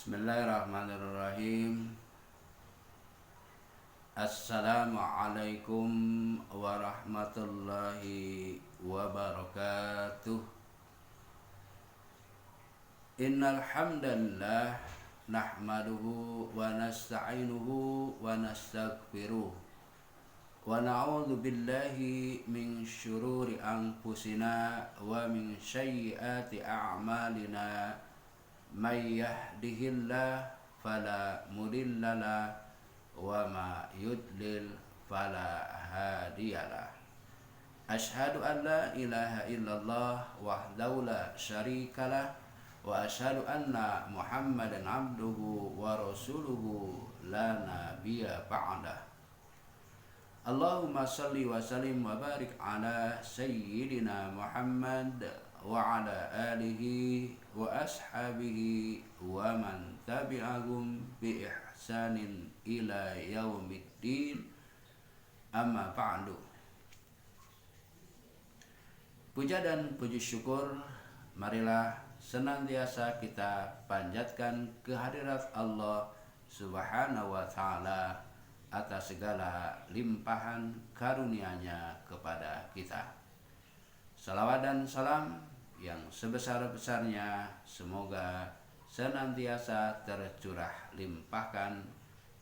Bismillahirrahmanirrahim. Assalamualaikum warahmatullahi wabarakatuh. Innal hamdalillah nahmaduhu wa nasta'inuhu wa nastaghfiruh wa na'udzu billahi min syururi anfusina wa min sayyiati a'malina. May yahdihillah fala mudhillalah wa ma yudlil fala hadiyalah. Asyhadu an la ilaha illallah wahdahu la syarikalah wa asyhadu anna Muhammadan abduhu wa rasuluhu la nabiyya ba'dah. Allahumma salli wa sallim wa barik ala sayyidina Muhammad wa ala alihi wa ashabihi wa man tabi'ahum bi ihsanin ila yaumiddin. Amma ba'du. Puja dan puji syukur marilah senantiasa kita panjatkan kehadirat Allah Subhanahu wa ta'ala atas segala limpahan karunia-Nya kepada kita. Salawat dan salam yang sebesar-besarnya semoga senantiasa tercurah limpahkan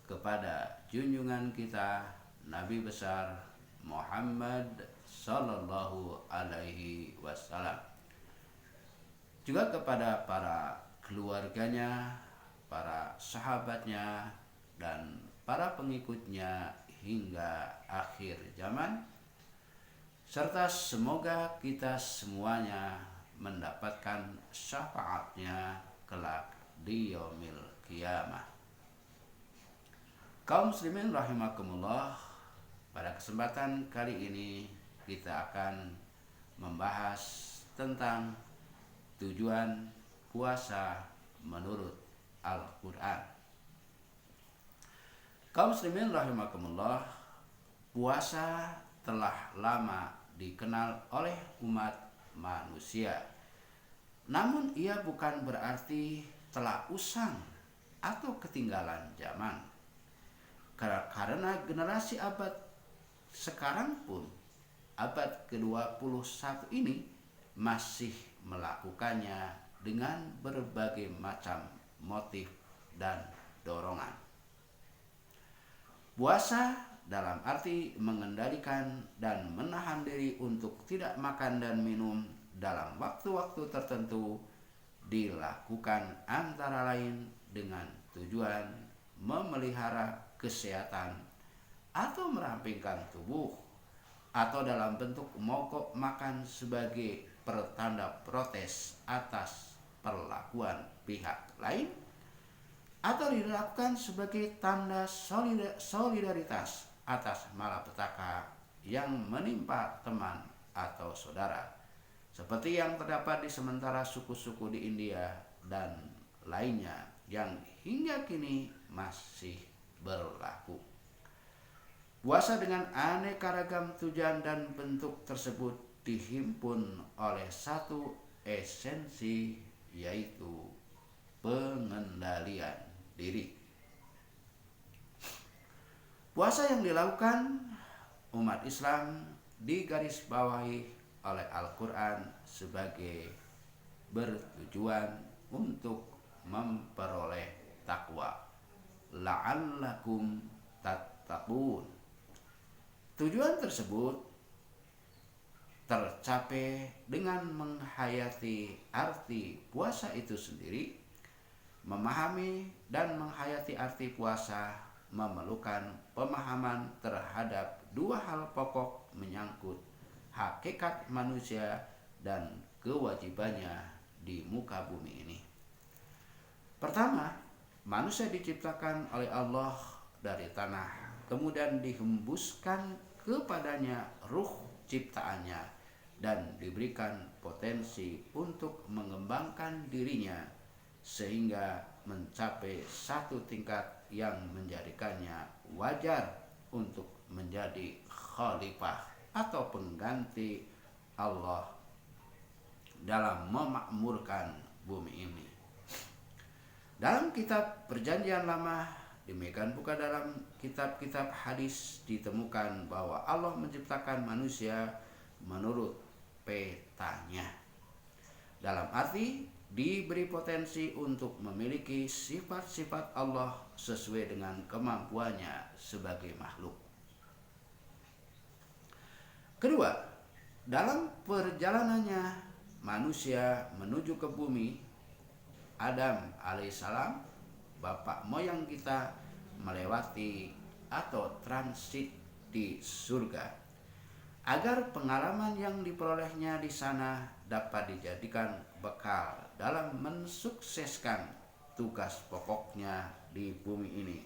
kepada junjungan kita Nabi besar Muhammad sallallahu alaihi wasallam, juga kepada para keluarganya, para sahabatnya, dan para pengikutnya hingga akhir zaman, serta semoga kita semuanya mendapatkan syafaatnya kelak di yaumil qiyamah. Kaum muslimin rahimakumullah, pada kesempatan kali ini kita akan membahas tentang tujuan puasa menurut Al-Quran. Kaum muslimin rahimakumullah, puasa telah lama dikenal oleh umat manusia. Namun ia bukan berarti telah usang atau ketinggalan zaman. Karena generasi abad sekarang pun, abad ke-21 ini, masih melakukannya dengan berbagai macam motif dan dorongan. Puasa dalam arti mengendalikan dan menahan diri untuk tidak makan dan minum dalam waktu-waktu tertentu dilakukan antara lain dengan tujuan memelihara kesehatan atau merampingkan tubuh, atau dalam bentuk mogok makan sebagai pertanda protes atas perlakuan pihak lain, atau dilakukan sebagai tanda solidaritas atas malapetaka yang menimpa teman atau saudara, seperti yang terdapat di sementara suku-suku di India dan lainnya yang hingga kini masih berlaku. Puasa dengan aneka ragam tujuan dan bentuk tersebut dihimpun oleh satu esensi, yaitu pengendalian diri. Puasa yang dilakukan umat Islam digarisbawahi oleh Al-Quran sebagai bertujuan untuk memperoleh takwa, la'allakum tattaqun. Tujuan tersebut tercapai dengan menghayati arti puasa itu sendiri. Memahami dan menghayati arti puasa memerlukan pemahaman terhadap dua hal pokok menyangkut hakikat manusia dan kewajibannya di muka bumi ini. Pertama, manusia diciptakan oleh Allah dari tanah, kemudian dihembuskan kepadanya ruh ciptaannya dan diberikan potensi untuk mengembangkan dirinya sehingga mencapai satu tingkat yang menjadikannya wajar untuk menjadi khalifah atau pengganti Allah dalam memakmurkan bumi ini. Dalam kitab Perjanjian Lama, demikian pula dalam kitab-kitab hadis ditemukan bahwa Allah menciptakan manusia menurut petanya. Dalam arti diberi potensi untuk memiliki sifat-sifat Allah sesuai dengan kemampuannya sebagai makhluk. Kedua, dalam perjalanannya manusia menuju ke bumi, Adam alaihissalam, bapak moyang kita, melewati atau transit di surga, agar pengalaman yang diperolehnya di sana dapat dijadikan bekal dalam mensukseskan tugas pokoknya di bumi ini.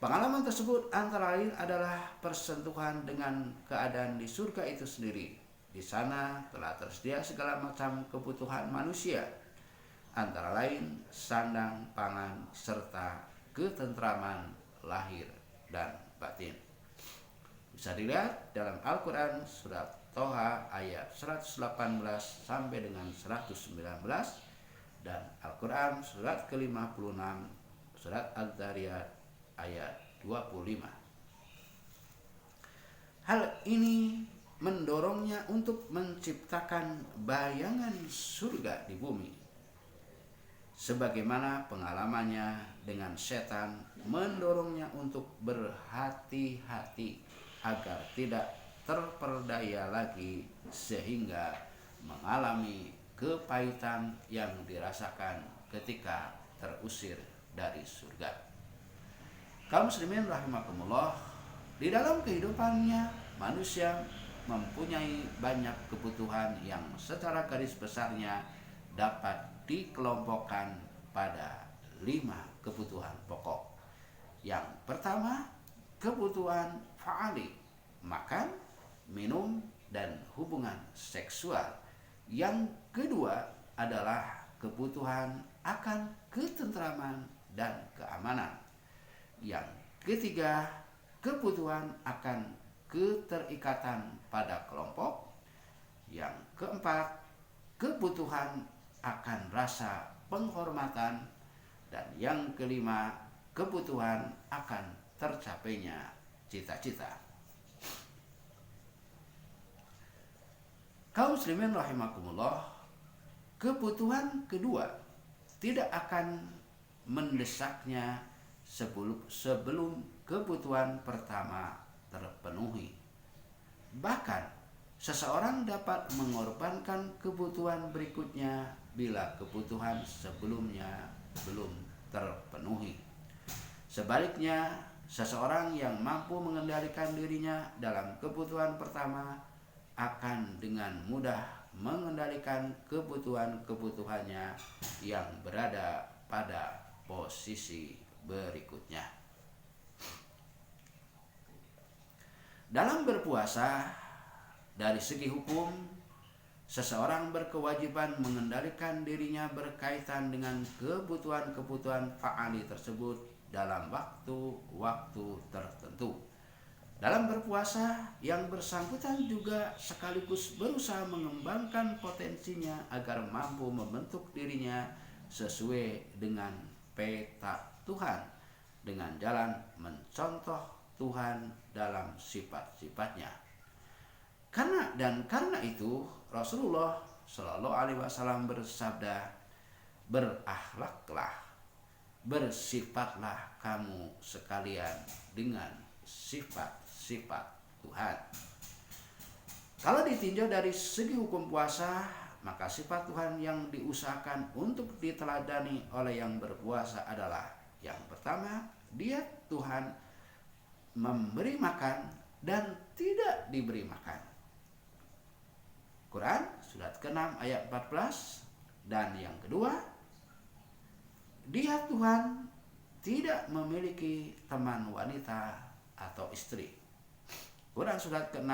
Pengalaman tersebut antara lain adalah persentuhan dengan keadaan di surga itu sendiri. Di sana telah tersedia segala macam kebutuhan manusia, antara lain sandang, pangan, serta ketentraman lahir dan batin. Bisa dilihat dalam Al-Quran surat Toha ayat 118 sampai dengan 119 dan Al-Quran surat ke-56 surat Al-Dzariyat ayat 25. Hal ini mendorongnya untuk menciptakan bayangan surga di bumi, sebagaimana pengalamannya dengan setan mendorongnya untuk berhati-hati agar tidak terperdaya lagi sehingga mengalami kepahitan yang dirasakan ketika terusir dari surga. Kaum muslimin rahimakumullah, di dalam kehidupannya manusia mempunyai banyak kebutuhan yang secara garis besarnya dapat dikelompokkan pada 5 kebutuhan pokok. Yang pertama, kebutuhan fa'ali, makan, minum, dan hubungan seksual. Yang kedua adalah kebutuhan akan ketentraman dan keamanan. Yang ketiga, kebutuhan akan keterikatan pada kelompok. Yang keempat, kebutuhan akan rasa penghormatan. Dan yang kelima, kebutuhan akan tercapainya cita-cita. Kaum muslimin rahimakumullah, kebutuhan kedua tidak akan mendesaknya sebelum kebutuhan pertama terpenuhi. Bahkan seseorang dapat mengorbankan kebutuhan berikutnya bila kebutuhan sebelumnya belum terpenuhi. Sebaliknya, seseorang yang mampu mengendalikan dirinya dalam kebutuhan pertama akan dengan mudah mengendalikan kebutuhan-kebutuhannya yang berada pada posisi berikutnya. Dalam berpuasa, dari segi hukum, seseorang berkewajiban mengendalikan dirinya berkaitan dengan kebutuhan-kebutuhan fa'ali tersebut dalam waktu-waktu tertentu. Dalam berpuasa, yang bersangkutan juga sekaligus berusaha mengembangkan potensinya agar mampu membentuk dirinya sesuai dengan peta Tuhan dengan jalan mencontoh Tuhan dalam sifat-sifatnya. Karena itu Rasulullah Shallallahu Alaihi Wasallam bersabda, berakhlaklah, bersifatlah kamu sekalian dengan sifat-sifat Tuhan. Kalau ditinjau dari segi hukum puasa, maka sifat Tuhan yang diusahakan untuk diteladani oleh yang berpuasa adalah: yang pertama, Dia Tuhan memberi makan dan tidak diberi makan. Quran surat ke-6 ayat 14. Dan yang kedua, Dia Tuhan tidak memiliki teman wanita atau istri. Quran surat ke-6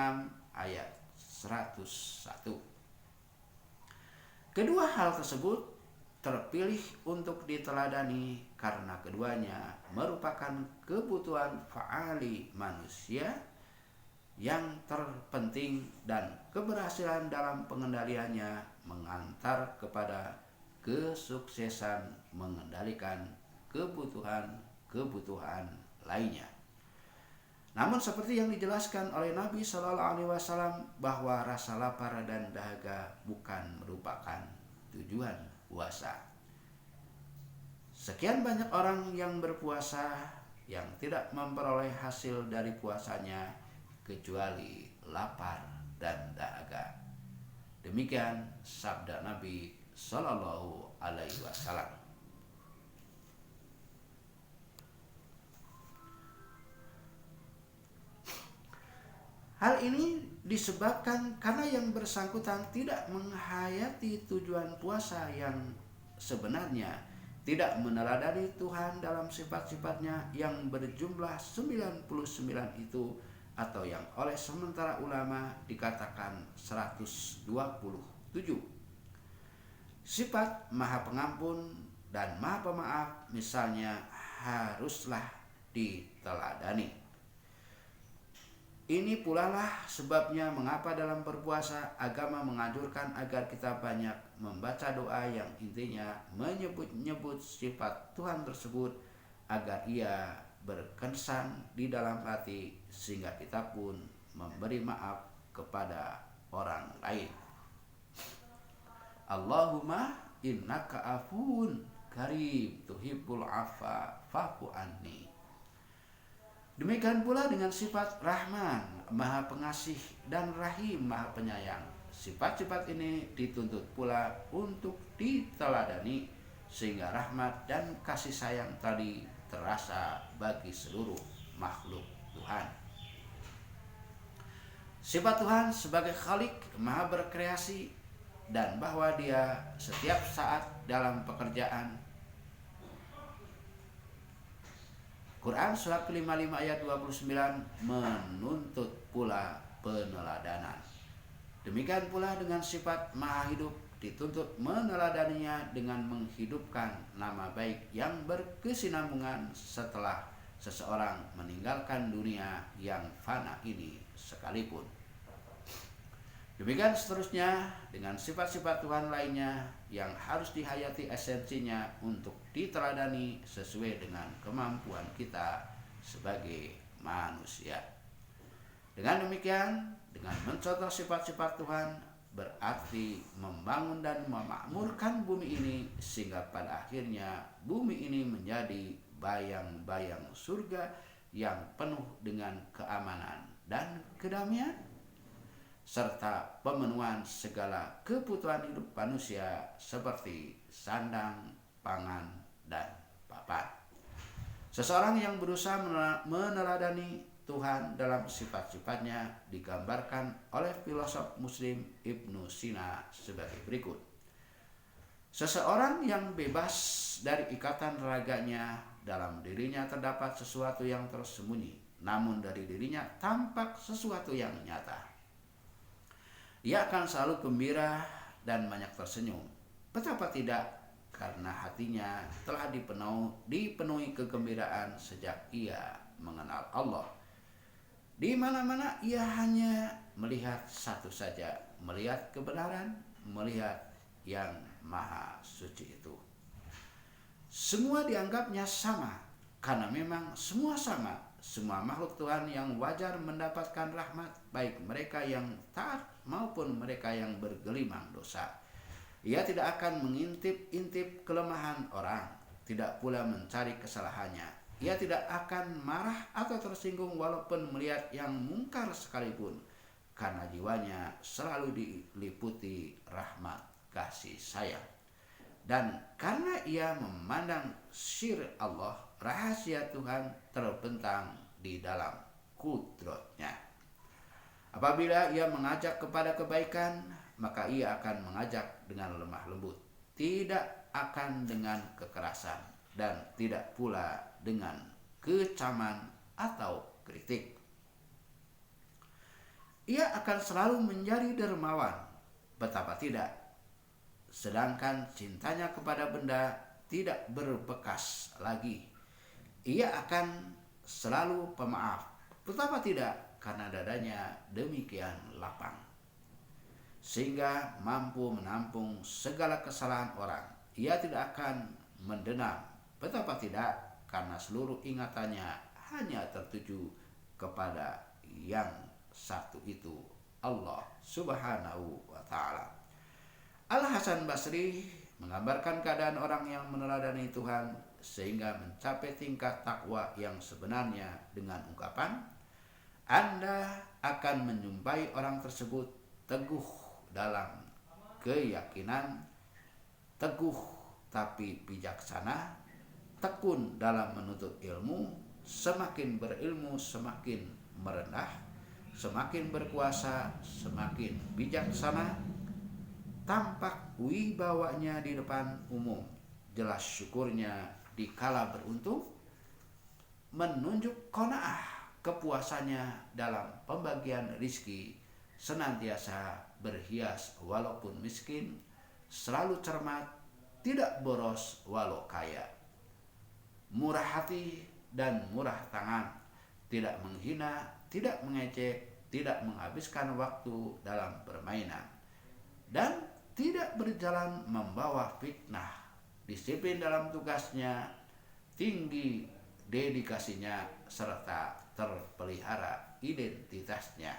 ayat 101. Kedua hal tersebut terpilih untuk diteladani karena keduanya merupakan kebutuhan fa'ali manusia yang terpenting dan keberhasilan dalam pengendaliannya mengantar kepada kesuksesan mengendalikan kebutuhan lainnya. Namun seperti yang dijelaskan oleh Nabi Shallallahu Alaihi Wasallam bahwa rasa lapar dan dahaga bukan merupakan tujuan puasa. Sekian banyak orang yang berpuasa yang tidak memperoleh hasil dari puasanya kecuali lapar dan dahaga. Demikian sabda Nabi Shallallahu Alaihi Wasallam. Hal ini disebabkan karena yang bersangkutan tidak menghayati tujuan puasa yang sebenarnya, tidak meneladani Tuhan dalam sifat-sifatnya yang berjumlah 99 itu, atau yang oleh sementara ulama dikatakan 127. Sifat Maha Pengampun dan Maha Pemaaf misalnya haruslah diteladani. Ini pula lah sebabnya mengapa dalam berpuasa agama menganjurkan agar kita banyak membaca doa yang intinya menyebut-nyebut sifat Tuhan tersebut agar ia berkesan di dalam hati sehingga kita pun memberi maaf kepada orang lain. Allahumma innaka afun karim tuhibbul afa fa'fu anni. Demikian pula dengan sifat Rahman, Maha Pengasih, dan Rahim, Maha Penyayang. Sifat-sifat ini dituntut pula untuk diteladani sehingga rahmat dan kasih sayang tadi terasa bagi seluruh makhluk Tuhan. Sifat Tuhan sebagai Khalik, Maha berkreasi, dan bahwa Dia setiap saat dalam pekerjaan. Quran surat ke-55 ayat 29 menuntut pula peneladanan. Demikian pula dengan sifat Maha Hidup, dituntut meneladaninya dengan menghidupkan nama baik yang berkesinambungan setelah seseorang meninggalkan dunia yang fana ini sekalipun. Demikian seterusnya dengan sifat-sifat Tuhan lainnya yang harus dihayati esensinya untuk diteladani sesuai dengan kemampuan kita sebagai manusia. Dengan demikian, dengan mencontoh sifat-sifat Tuhan berarti membangun dan memakmurkan bumi ini sehingga pada akhirnya bumi ini menjadi bayang-bayang surga yang penuh dengan keamanan dan kedamaian, serta pemenuhan segala kebutuhan hidup manusia seperti sandang, pangan, dan papan. Seseorang yang berusaha meneladani Tuhan dalam sifat-sifatnya digambarkan oleh filosof muslim Ibnu Sina sebagai berikut. Seseorang yang bebas dari ikatan raganya, dalam dirinya terdapat sesuatu yang tersembunyi, namun dari dirinya tampak sesuatu yang nyata. Ia akan selalu gembira dan banyak tersenyum. Betapa tidak, karena hatinya telah dipenuhi kegembiraan sejak ia mengenal Allah. Di mana-mana ia hanya melihat satu saja, melihat kebenaran, melihat yang maha suci itu. Semua dianggapnya sama, karena memang semua sama. Semua makhluk Tuhan yang wajar mendapatkan rahmat, baik mereka yang taat maupun mereka yang bergelimang dosa. Ia tidak akan mengintip-intip kelemahan orang, tidak pula mencari kesalahannya. Ia tidak akan marah atau tersinggung walaupun melihat yang mungkar sekalipun, karena jiwanya selalu diliputi rahmat kasih sayang. Dan karena ia memandang sir Allah, rahasia Tuhan terbentang di dalam kudratnya. Apabila ia mengajak kepada kebaikan, maka ia akan mengajak dengan lemah lembut, tidak akan dengan kekerasan, dan tidak pula dengan kecaman atau kritik. Ia akan selalu menjadi dermawan, betapa tidak. Sedangkan cintanya kepada benda tidak berbekas lagi. Ia akan selalu pemaaf, betapa tidak, karena dadanya demikian lapang, sehingga mampu menampung segala kesalahan orang. ia tidak akan mendenam. Betapa tidak, karena seluruh ingatannya hanya tertuju kepada yang satu itu, Allah Subhanahu wa Ta'ala. Al-Hasan Basri menggambarkan keadaan orang yang meneladani Tuhan sehingga mencapai tingkat takwa yang sebenarnya dengan ungkapan, Anda akan menjumpai orang tersebut teguh dalam keyakinan, teguh tapi bijaksana, tekun dalam menuntut ilmu, semakin berilmu semakin merendah, semakin berkuasa semakin bijaksana, tampak wibawanya di depan umum, jelas syukurnya di kala beruntung, menunjuk qanaah kepuasannya dalam pembagian rizki, senantiasa berhias walaupun miskin, selalu cermat, tidak boros walau kaya, murah hati dan murah tangan, tidak menghina, tidak mengejek, tidak menghabiskan waktu dalam permainan, dan tidak berjalan membawa fitnah, disiplin dalam tugasnya, tinggi dedikasinya, serta terpelihara identitasnya.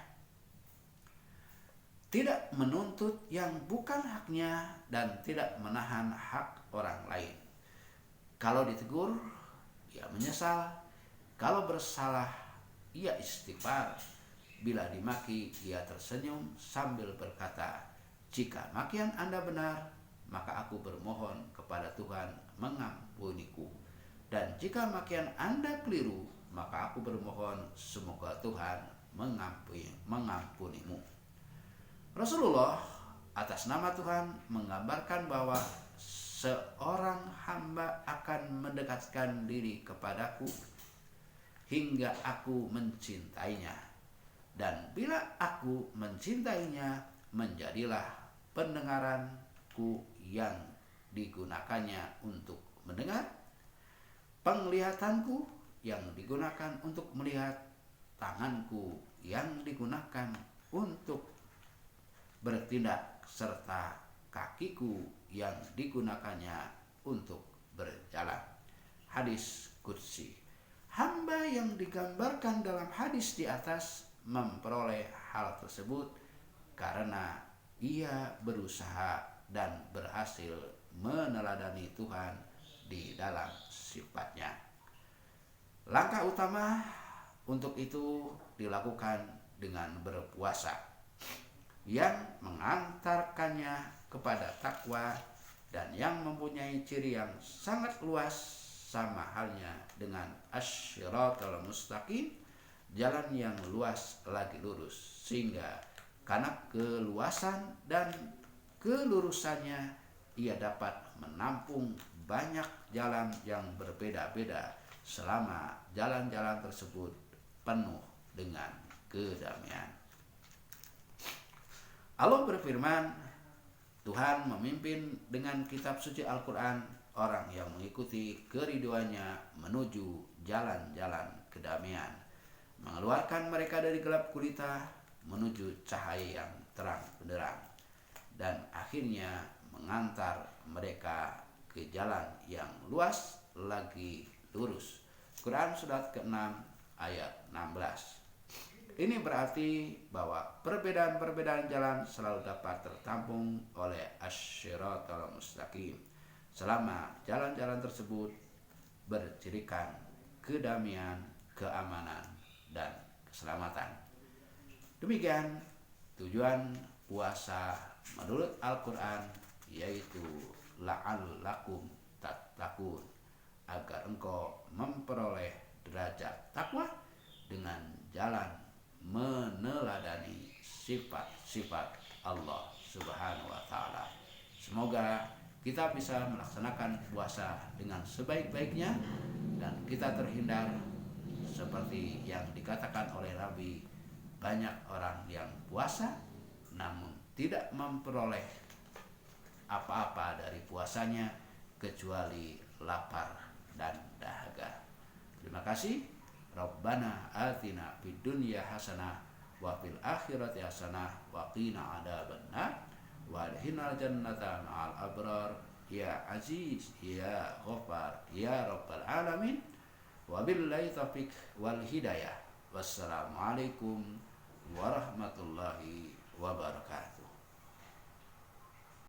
Tidak menuntut yang bukan haknya dan tidak menahan hak orang lain. Kalau ditegur, ia menyesal. Kalau bersalah, ia istighfar. Bila dimaki, ia tersenyum sambil berkata, jika makian Anda benar, maka aku bermohon kepada Tuhan mengampuniku. Dan jika makian Anda keliru, maka aku bermohon semoga Tuhan mengampunimu. Rasulullah atas nama Tuhan menggambarkan bahwa seorang hamba akan mendekatkan diri kepadaku hingga aku mencintainya. Dan bila aku mencintainya, menjadilah pendengaranku yang digunakannya untuk mendengar, penglihatanku yang digunakan untuk melihat, tanganku yang digunakan untuk bertindak, serta kakiku yang digunakannya untuk berjalan. Hadis Qudsi. Hamba yang digambarkan dalam hadis di atas memperoleh hal tersebut karena ia berusaha dan berhasil meneladani Tuhan di dalam sifatnya. Langkah utama untuk itu dilakukan dengan berpuasa yang mengantarkannya kepada takwa dan yang mempunyai ciri yang sangat luas, sama halnya dengan asy-syiratal mustaqim, jalan yang luas lagi lurus, sehingga karena keluasan dan kelurusannya ia dapat menampung banyak jalan yang berbeda-beda selama jalan-jalan tersebut penuh dengan kedamaian. Allah berfirman, Tuhan memimpin dengan kitab suci Al-Quran orang yang mengikuti keriduannya menuju jalan-jalan kedamaian, mengeluarkan mereka dari gelap gulita menuju cahaya yang terang benderang, dan akhirnya mengantar mereka ke jalan yang luas lagi lurus. Quran surat ke-6 ayat 16. Ini berarti bahwa perbedaan-perbedaan jalan selalu dapat tertampung oleh asy-syiratal mustaqim selama jalan-jalan tersebut bercirikan kedamaian, keamanan, dan keselamatan. Demikian tujuan puasa menurut Al-Quran, yaitu la'allakum tattaqun, agar engkau memperoleh derajat takwa dengan jalan meneladani sifat-sifat Allah Subhanahu wa Ta'ala. Semoga kita bisa melaksanakan puasa dengan sebaik-baiknya dan kita terhindar seperti yang dikatakan oleh Nabi, banyak orang yang puasa namun tidak memperoleh apa-apa dari puasanya kecuali lapar dan dahaga. Terima kasih. Rabbana atina fid dunya hasanah wa fil akhirati hasanah wa qina adzabannar wa adkhilnal jannata ma'al abrar ya Aziz, ya Ghaffar, ya Rabbal Alamin. Wabillahi taufiq wal hidayah. Wassalamualaikum warahmatullahi wabarakatuh.